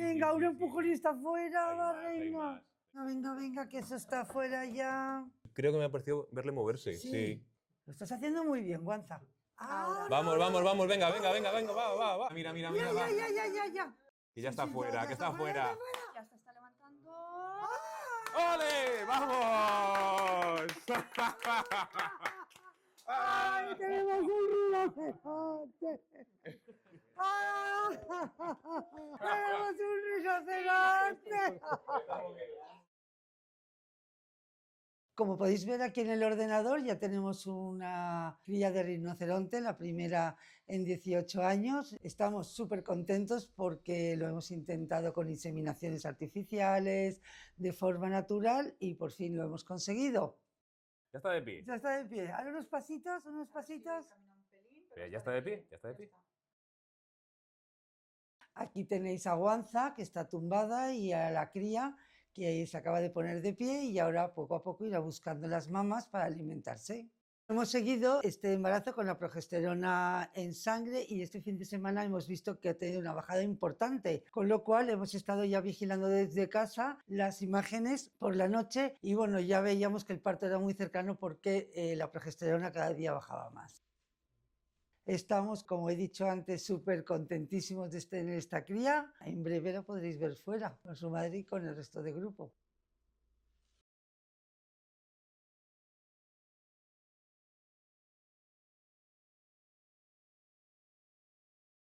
Venga, un empujolista afuera, Hay va, más, hay reina. más. Venga, venga, que eso está afuera ya. Creo que me ha parecido verle moverse, sí. Lo estás haciendo muy bien, Guanza. Ahora. Vamos, vamos, vamos, venga, venga, venga, venga, va. Mira, mira, mira, va. Ya. Y ya Sí, está sí, fuera, ya que está está fuera, fuera. Ya se está levantando. ¡Ole! ¡Vamos! ¡Ay, tenemos un rinoceronte! ¡Tenemos un rinoceronte! Como podéis ver aquí en el ordenador ya tenemos una cría de rinoceronte, la primera en 18 años. Estamos súper contentos porque lo hemos intentado con inseminaciones artificiales, de forma natural y por fin lo hemos conseguido. Ya está de pie. Ya está de pie. Ahora unos pasitos, unos pasitos. Ya está de pie, ya está de pie. Aquí tenéis a Guanza, que está tumbada, y a la cría, que se acaba de poner de pie y ahora poco a poco irá buscando las mamas para alimentarse. Hemos seguido este embarazo con la progesterona en sangre y este fin de semana hemos visto que ha tenido una bajada importante, con lo cual hemos estado ya vigilando desde casa las imágenes por la noche y bueno, ya veíamos que el parto era muy cercano porque la progesterona cada día bajaba más. Estamos, como he dicho antes, súper contentísimos de tener esta cría. En breve la podréis ver fuera, con su madre y con el resto del grupo.